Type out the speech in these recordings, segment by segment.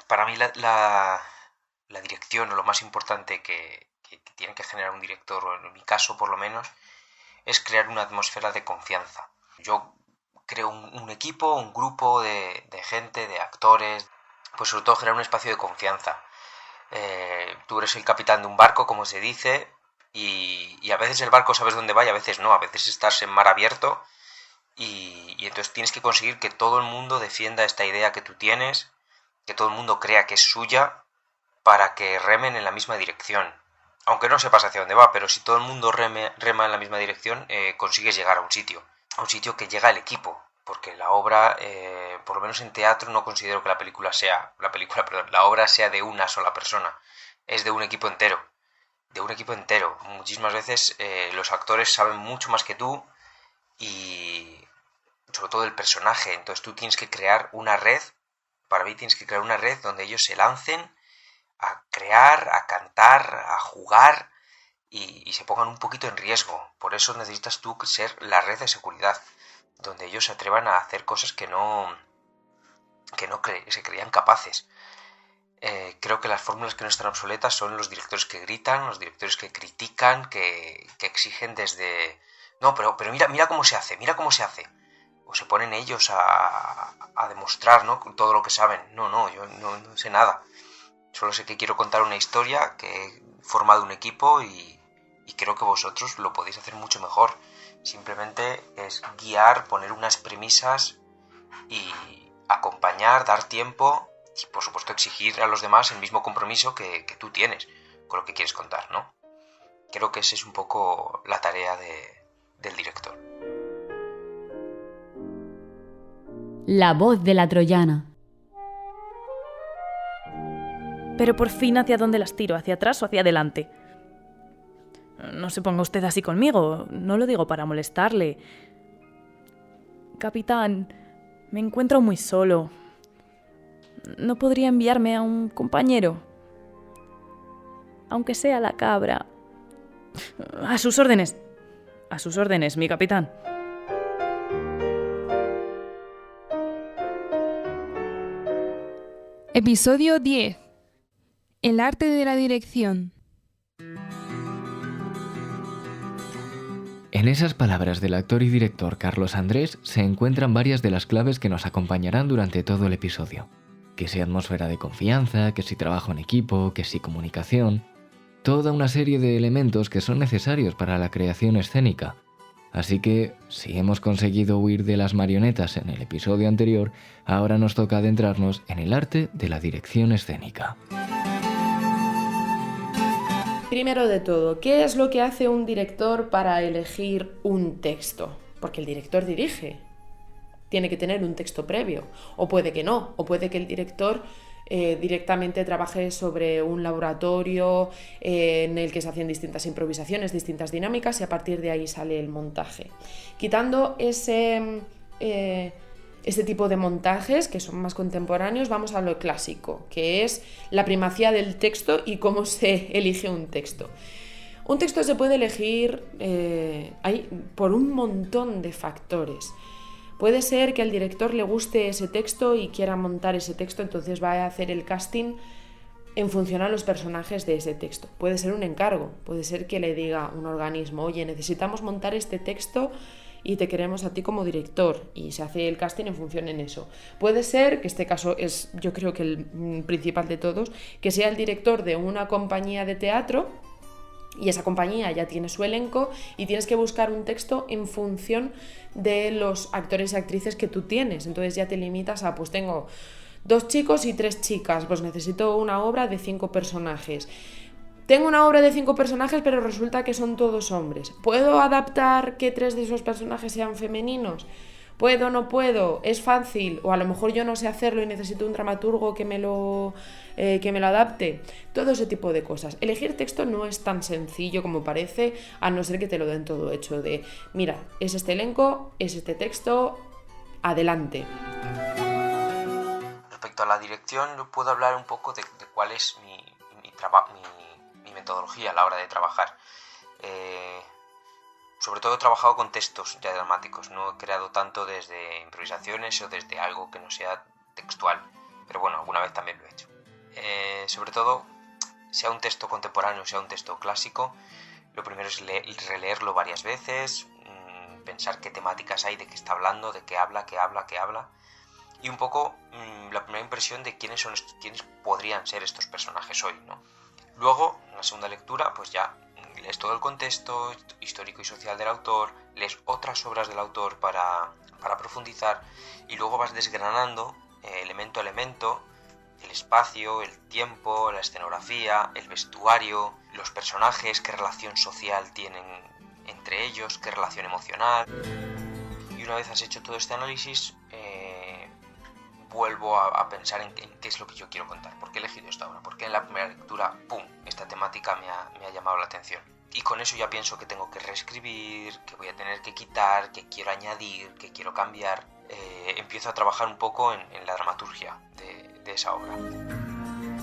Para mí la dirección, o lo más importante que tiene que generar un director, o en mi caso por lo menos, es crear una atmósfera de confianza. Yo creo un equipo, un grupo de gente, de actores, pues sobre todo generar un espacio de confianza. Tú eres el capitán de un barco, como se dice, y a veces el barco sabes dónde va y a veces no, a veces estás en mar abierto y entonces tienes que conseguir que todo el mundo defienda esta idea que tú tienes, que todo el mundo crea que es suya, para que remen en la misma dirección. Aunque no sepas hacia dónde va, pero si todo el mundo rema en la misma dirección, consigues llegar a un sitio que llega el equipo, porque la obra, por lo menos en teatro, no considero que la obra sea de una sola persona, es de un equipo entero. Muchísimas veces los actores saben mucho más que tú y sobre todo el personaje, entonces tú tienes que crear una red, para mí tienes que crear una red donde ellos se lancen a crear, a cantar, a jugar y se pongan un poquito en riesgo. Por eso necesitas tú ser la red de seguridad, donde ellos se atrevan a hacer cosas que no se creían capaces. Creo que las fórmulas que no están obsoletas son los directores que gritan, los directores que critican, que exigen desde... No, pero mira cómo se hace, mira cómo se hace. O se ponen ellos a demostrar, ¿no?, todo lo que saben. No, yo no sé nada. Solo sé que quiero contar una historia, que he formado un equipo y creo que vosotros lo podéis hacer mucho mejor. Simplemente es guiar, poner unas premisas y acompañar, dar tiempo y por supuesto exigir a los demás el mismo compromiso que tú tienes con lo que quieres contar, ¿no? Creo que esa es un poco la tarea del director. La voz de la troyana. Pero por fin, ¿hacia dónde las tiro? ¿Hacia atrás o hacia adelante? No se ponga usted así conmigo, no lo digo para molestarle. Capitán, me encuentro muy solo. ¿No podría enviarme a un compañero? Aunque sea la cabra. A sus órdenes, mi capitán. Episodio 10. El arte de la dirección. En esas palabras del actor y director Carlos Andrés se encuentran varias de las claves que nos acompañarán durante todo el episodio. Que si atmósfera de confianza, que si trabajo en equipo, que si comunicación... Toda una serie de elementos que son necesarios para la creación escénica. Así que, si hemos conseguido huir de las marionetas en el episodio anterior, ahora nos toca adentrarnos en el arte de la dirección escénica. Primero de todo, ¿qué es lo que hace un director para elegir un texto? Porque el director dirige. Tiene que tener un texto previo. O puede que no. O puede que el director directamente trabaje sobre un laboratorio en el que se hacen distintas improvisaciones, distintas dinámicas y a partir de ahí sale el montaje. Quitando este tipo de montajes que son más contemporáneos, vamos a lo clásico, que es la primacía del texto y cómo se elige un texto. Un texto se puede elegir por un montón de factores. Puede ser que al director le guste ese texto y quiera montar ese texto, entonces va a hacer el casting en función a los personajes de ese texto. Puede ser un encargo, puede ser que le diga un organismo, oye, necesitamos montar este texto y te queremos a ti como director, y se hace el casting en función en eso. Puede ser, que este caso es yo creo que el principal de todos, que sea el director de una compañía de teatro y esa compañía ya tiene su elenco y tienes que buscar un texto en función de los actores y actrices que tú tienes. Entonces ya te limitas a, pues tengo 2 chicos y 3 chicas, pues necesito una obra de 5 personajes. Tengo una obra de 5 personajes, pero resulta que son todos hombres. ¿Puedo adaptar que 3 de esos personajes sean femeninos? ¿Puedo o no puedo? ¿Es fácil? O a lo mejor yo no sé hacerlo y necesito un dramaturgo que me lo adapte. Todo ese tipo de cosas. Elegir texto no es tan sencillo como parece, a no ser que te lo den todo hecho de, mira, es este elenco, es este texto, adelante. Respecto a la dirección, yo puedo hablar un poco de cuál es mi metodología a la hora de trabajar. Sobre todo he trabajado con textos ya dramáticos, no he creado tanto desde improvisaciones o desde algo que no sea textual, pero bueno, alguna vez también lo he hecho. sobre todo, sea un texto contemporáneo, sea un texto clásico, lo primero es releerlo varias veces, pensar qué temáticas hay, de qué está hablando, de qué habla, y un poco la primera impresión de quiénes podrían ser estos personajes hoy, ¿no? Luego, en la segunda lectura, pues ya lees todo el contexto histórico y social del autor, lees otras obras del autor para profundizar, y luego vas desgranando elemento a elemento el espacio, el tiempo, la escenografía, el vestuario, los personajes, qué relación social tienen entre ellos, qué relación emocional. Y una vez has hecho todo este análisis, vuelvo a pensar en qué es lo que yo quiero contar, por qué he elegido esta obra, por qué en la primera lectura, ¡pum!, esta temática me ha llamado la atención. Y con eso ya pienso que tengo que reescribir, que voy a tener que quitar, que quiero añadir, que quiero cambiar. Empiezo a trabajar un poco en la dramaturgia de esa obra.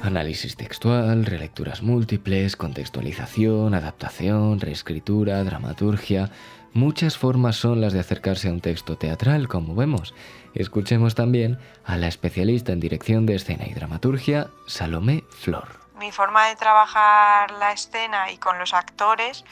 Análisis textual, relecturas múltiples, contextualización, adaptación, reescritura, dramaturgia. Muchas formas son las de acercarse a un texto teatral, como vemos. Escuchemos también a la especialista en dirección de escena y dramaturgia, Salomé Flor. Mi forma de trabajar la escena y con los actores,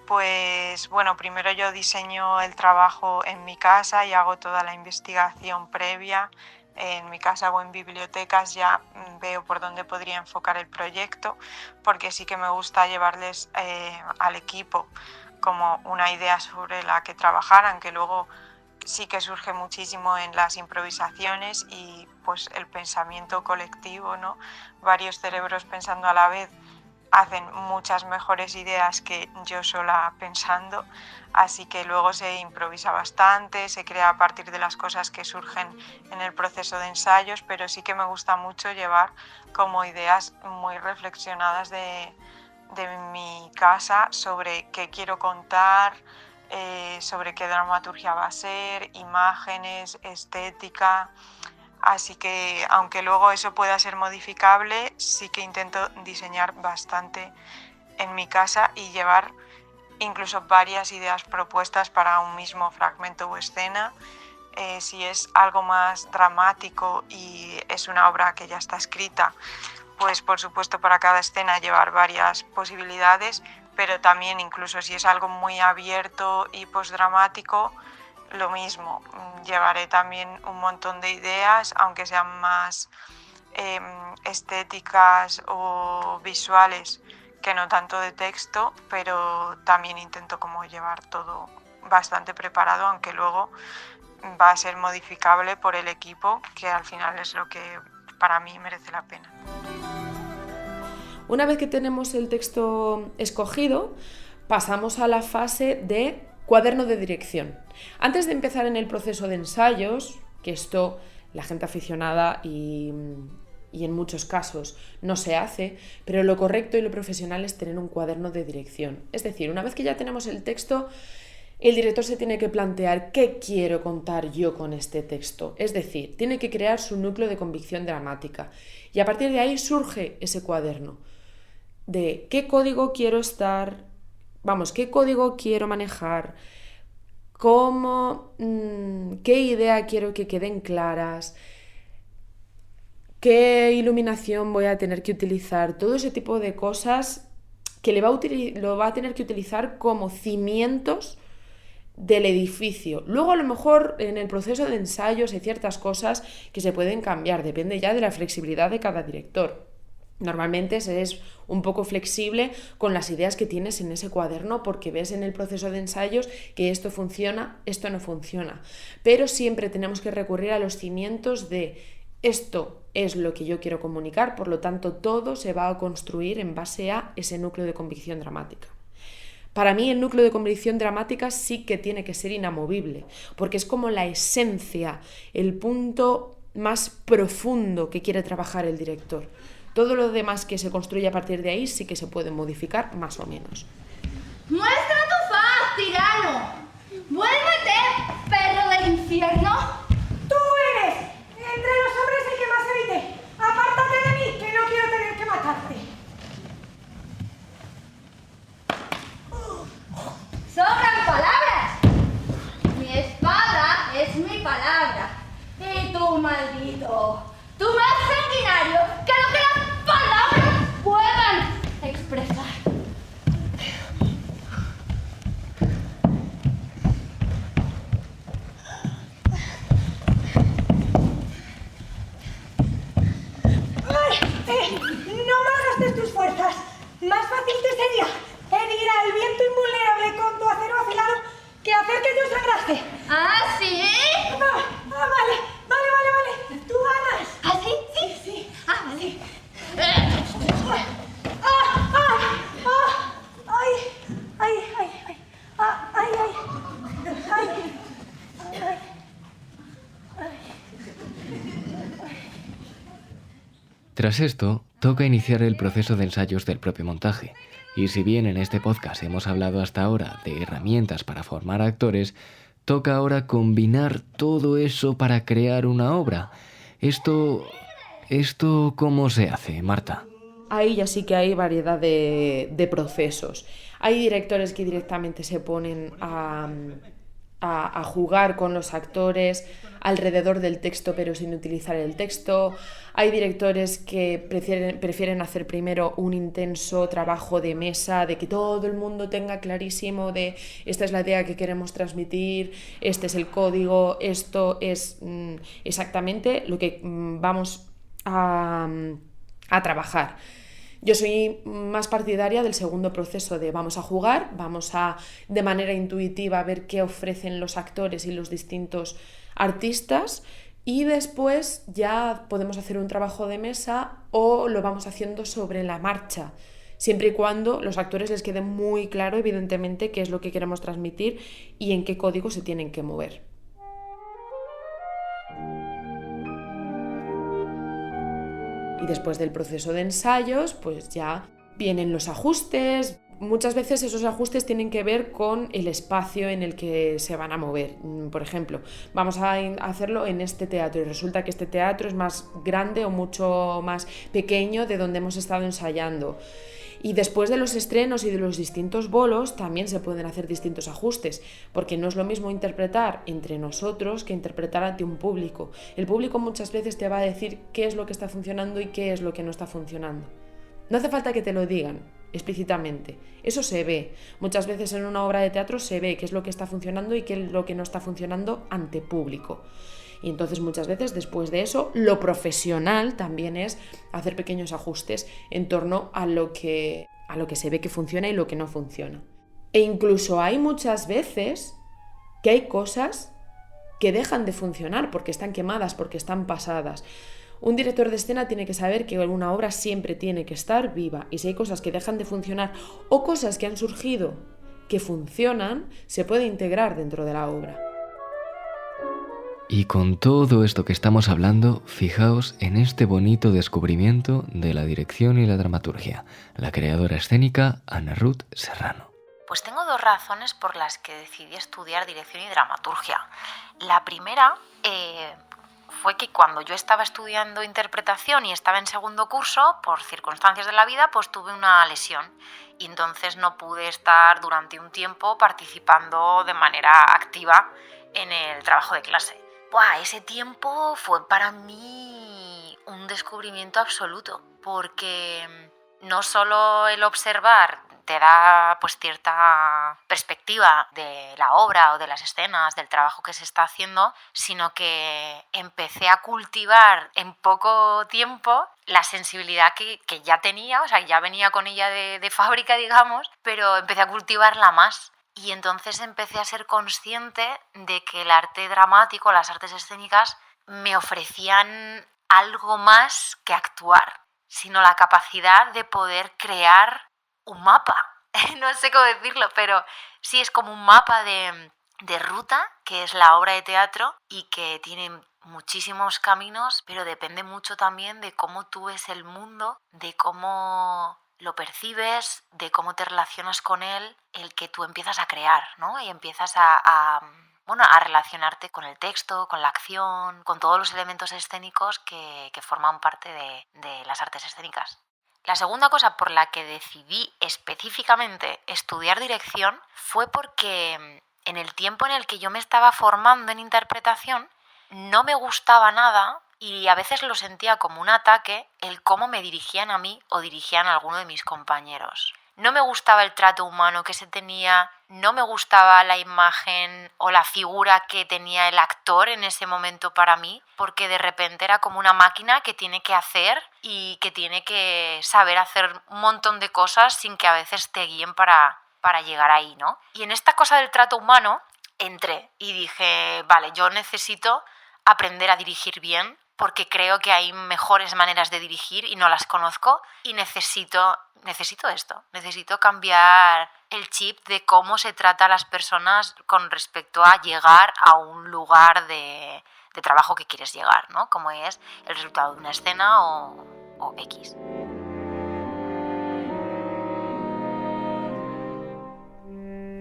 pues bueno, primero yo diseño el trabajo en mi casa y hago toda la investigación previa. En mi casa o en bibliotecas ya veo por dónde podría enfocar el proyecto, porque sí que me gusta llevarles al equipo como una idea sobre la que trabajar, aunque luego sí que surge muchísimo en las improvisaciones y pues el pensamiento colectivo, ¿no? Varios cerebros pensando a la vez hacen muchas mejores ideas que yo sola pensando, así que luego se improvisa bastante, se crea a partir de las cosas que surgen en el proceso de ensayos, pero sí que me gusta mucho llevar como ideas muy reflexionadas de mi casa sobre qué quiero contar, sobre qué dramaturgia va a ser, imágenes, estética. Así que, aunque luego eso pueda ser modificable, sí que intento diseñar bastante en mi casa y llevar incluso varias ideas propuestas para un mismo fragmento o escena. Si es algo más dramático y es una obra que ya está escrita, pues por supuesto para cada escena llevar varias posibilidades, pero también incluso si es algo muy abierto y postdramático, lo mismo, llevaré también un montón de ideas, aunque sean más estéticas o visuales que no tanto de texto, pero también intento como llevar todo bastante preparado, aunque luego va a ser modificable por el equipo, que al final es lo que para mí merece la pena. Una vez que tenemos el texto escogido, pasamos a la fase de cuaderno de dirección. Antes de empezar en el proceso de ensayos, que esto la gente aficionada y en muchos casos no se hace, pero lo correcto y lo profesional es tener un cuaderno de dirección. Es decir, una vez que ya tenemos el texto, el director se tiene que plantear qué quiero contar yo con este texto. Es decir, tiene que crear su núcleo de convicción dramática. Y a partir de ahí surge ese cuaderno de qué código quiero qué código quiero manejar, qué idea quiero que queden claras, qué iluminación voy a tener que utilizar, todo ese tipo de cosas que lo va a tener que utilizar como cimientos del edificio. Luego a lo mejor en el proceso de ensayos hay ciertas cosas que se pueden cambiar, depende ya de la flexibilidad de cada director. Normalmente se es un poco flexible con las ideas que tienes en ese cuaderno porque ves en el proceso de ensayos que esto funciona, esto no funciona. Pero siempre tenemos que recurrir a los cimientos de esto es lo que yo quiero comunicar, por lo tanto todo se va a construir en base a ese núcleo de convicción dramática. Para mí el núcleo de convicción dramática sí que tiene que ser inamovible, porque es como la esencia, el punto más profundo que quiere trabajar el director. Todo lo demás que se construye a partir de ahí sí que se puede modificar más o menos. ¡Muestra tu faz, tirano! ¡Vuélvete, perro del infierno! ¡Tú eres entre los hombres el que más evite! ¡Apártate de mí, que no quiero tener que matarte! ¡Sobran palabras! Mi espada es mi palabra. Y tú, maldito, tú más sanguinario que lo que la palabra No malgastes tus fuerzas. Más fácil te sería herir al viento invulnerable con tu acero afilado que hacer que yo sangrase. ¿Ah, sí? Vale. Tú ganas. ¿Ah, sí? Sí. Ah, vale. Tras esto, toca iniciar el proceso de ensayos del propio montaje. Y si bien en este podcast hemos hablado hasta ahora de herramientas para formar actores, toca ahora combinar todo eso para crear una obra. ¿Esto cómo se hace, Marta? Ahí ya sí que hay variedad de procesos. Hay directores que directamente se ponen a jugar con los actores alrededor del texto pero sin utilizar el texto. Hay directores que prefieren hacer primero un intenso trabajo de mesa, de que todo el mundo tenga clarísimo de esta es la idea que queremos transmitir, este es el código, esto es exactamente lo que vamos a trabajar. Yo soy más partidaria del segundo proceso de vamos a jugar, vamos a de manera intuitiva ver qué ofrecen los actores y los distintos artistas y después ya podemos hacer un trabajo de mesa o lo vamos haciendo sobre la marcha, siempre y cuando los actores les quede muy claro evidentemente qué es lo que queremos transmitir y en qué código se tienen que mover. Y después del proceso de ensayos, pues ya vienen los ajustes. Muchas veces esos ajustes tienen que ver con el espacio en el que se van a mover. Por ejemplo, vamos a hacerlo en este teatro y resulta que este teatro es más grande o mucho más pequeño de donde hemos estado ensayando. Y después de los estrenos y de los distintos bolos también se pueden hacer distintos ajustes, porque no es lo mismo interpretar entre nosotros que interpretar ante un público. El público muchas veces te va a decir qué es lo que está funcionando y qué es lo que no está funcionando. No hace falta que te lo digan explícitamente, eso se ve. Muchas veces en una obra de teatro se ve qué es lo que está funcionando y qué es lo que no está funcionando ante público. Y entonces muchas veces después de eso lo profesional también es hacer pequeños ajustes en torno a lo que se ve que funciona y lo que no funciona. E incluso hay muchas veces que hay cosas que dejan de funcionar porque están quemadas, porque están pasadas. Un director de escena tiene que saber que una obra siempre tiene que estar viva y si hay cosas que dejan de funcionar o cosas que han surgido que funcionan, se puede integrar dentro de la obra. Y con todo esto que estamos hablando, fijaos en este bonito descubrimiento de la dirección y la dramaturgia, la creadora escénica Ana Ruth Serrano. Pues tengo dos razones por las que decidí estudiar dirección y dramaturgia. La primera fue que cuando yo estaba estudiando interpretación y estaba en segundo curso, por circunstancias de la vida, pues tuve una lesión y entonces no pude estar durante un tiempo participando de manera activa en el trabajo de clase. Ese tiempo fue para mí un descubrimiento absoluto, porque no solo el observar te da pues cierta perspectiva de la obra o de las escenas, del trabajo que se está haciendo, sino que empecé a cultivar en poco tiempo la sensibilidad que ya tenía, o sea, ya venía con ella de fábrica, digamos, pero empecé a cultivarla más. Y entonces empecé a ser consciente de que el arte dramático, las artes escénicas, me ofrecían algo más que actuar, sino la capacidad de poder crear un mapa. No sé cómo decirlo, pero sí es como un mapa de ruta, que es la obra de teatro, y que tiene muchísimos caminos, pero depende mucho también de cómo tú ves el mundo, de cómo lo percibes, de cómo te relacionas con él, el que tú empiezas a crear, ¿no? Y empiezas a relacionarte con el texto, con la acción, con todos los elementos escénicos que forman parte de las artes escénicas. La segunda cosa por la que decidí específicamente estudiar dirección fue porque en el tiempo en el que yo me estaba formando en interpretación no me gustaba nada y a veces lo sentía como un ataque el cómo me dirigían a mí o dirigían a alguno de mis compañeros. no me gustaba el trato humano que se tenía, no me gustaba la imagen o la figura que tenía el actor en ese momento para mí, porque de repente era como una máquina que tiene que hacer y que tiene que saber hacer un montón de cosas sin que a veces te guíen para llegar ahí, ¿no? Y en esta cosa del trato humano entré y dije, vale, yo necesito aprender a dirigir bien, porque creo que hay mejores maneras de dirigir y no las conozco, y necesito esto, necesito cambiar el chip de cómo se trata a las personas con respecto a llegar a un lugar de trabajo que quieres llegar, ¿no? Como es el resultado de una escena o X.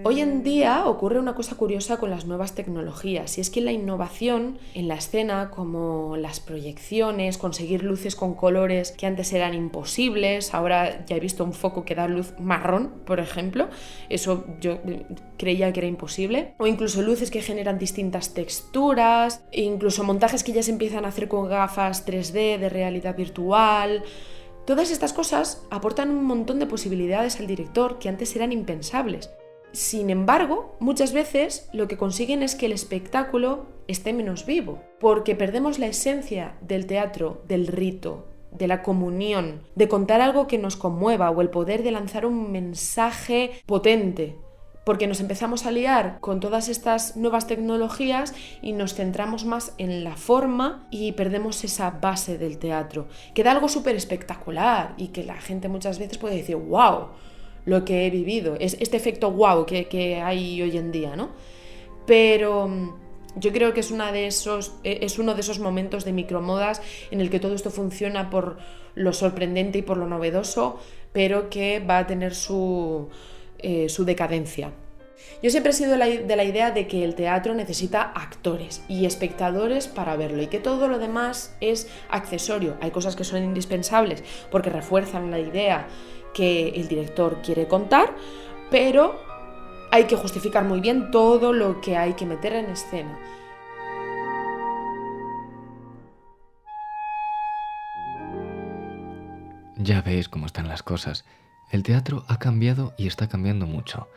Hoy en día ocurre una cosa curiosa con las nuevas tecnologías, y es que la innovación en la escena, como las proyecciones, conseguir luces con colores que antes eran imposibles, ahora ya he visto un foco que da luz marrón, por ejemplo, eso yo creía que era imposible, o incluso luces que generan distintas texturas, e incluso montajes que ya se empiezan a hacer con gafas 3D de realidad virtual. Todas estas cosas aportan un montón de posibilidades al director que antes eran impensables. Sin embargo, muchas veces lo que consiguen es que el espectáculo esté menos vivo, porque perdemos la esencia del teatro, del rito, de la comunión, de contar algo que nos conmueva o el poder de lanzar un mensaje potente, porque nos empezamos a liar con todas estas nuevas tecnologías y nos centramos más en la forma y perdemos esa base del teatro, que da algo súper espectacular y que la gente muchas veces puede decir ¡wow! Lo que he vivido, es este efecto wow que hay hoy en día, ¿no? Pero yo creo que es uno de esos momentos de micromodas en el que todo esto funciona por lo sorprendente y por lo novedoso, pero que va a tener su decadencia. Yo siempre he sido de la idea de que el teatro necesita actores y espectadores para verlo, y que todo lo demás es accesorio. Hay cosas que son indispensables porque refuerzan la idea que el director quiere contar, pero hay que justificar muy bien todo lo que hay que meter en escena. Ya veis cómo están las cosas. El teatro ha cambiado y está cambiando mucho.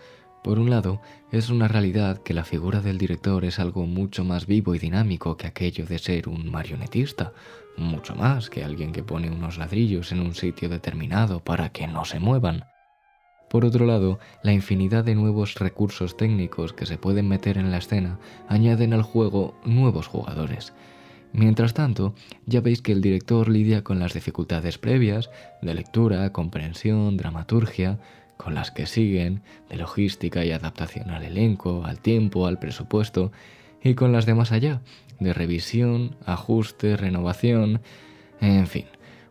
Por un lado, es una realidad que la figura del director es algo mucho más vivo y dinámico que aquello de ser un marionetista, mucho más que alguien que pone unos ladrillos en un sitio determinado para que no se muevan. Por otro lado, la infinidad de nuevos recursos técnicos que se pueden meter en la escena añaden al juego nuevos jugadores. Mientras tanto, ya veis que el director lidia con las dificultades previas de lectura, comprensión, dramaturgia, con las que siguen, de logística y adaptación al elenco, al tiempo, al presupuesto, y con las de más allá, de revisión, ajuste, renovación, en fin,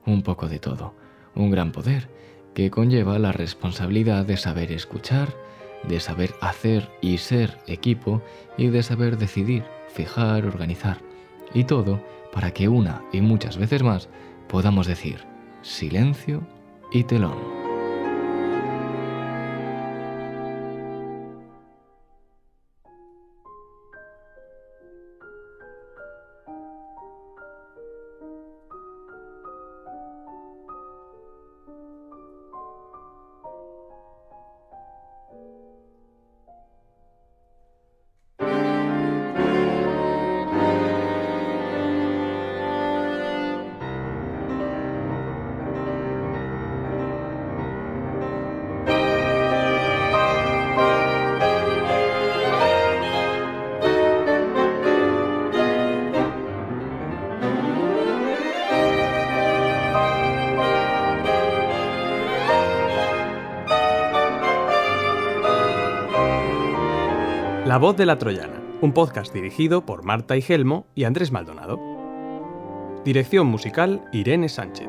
un poco de todo. Un gran poder que conlleva la responsabilidad de saber escuchar, de saber hacer y ser equipo, y de saber decidir, fijar, organizar. Y todo para que una y muchas veces más podamos decir silencio y telón. La voz de la Troyana, un podcast dirigido por Marta Igelmo y Andrés Maldonado. Dirección musical Irene Sánchez.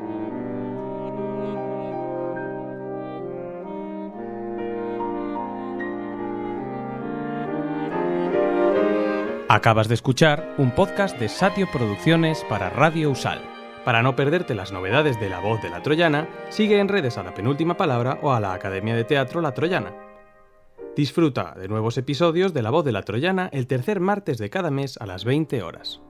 Acabas de escuchar un podcast de Satio Producciones para Radio Usal. Para no perderte las novedades de La voz de la Troyana, sigue en redes a La Penúltima Palabra o a la Academia de Teatro La Troyana. Disfruta de nuevos episodios de La voz de la Troyana el tercer martes de cada mes a las 20 horas.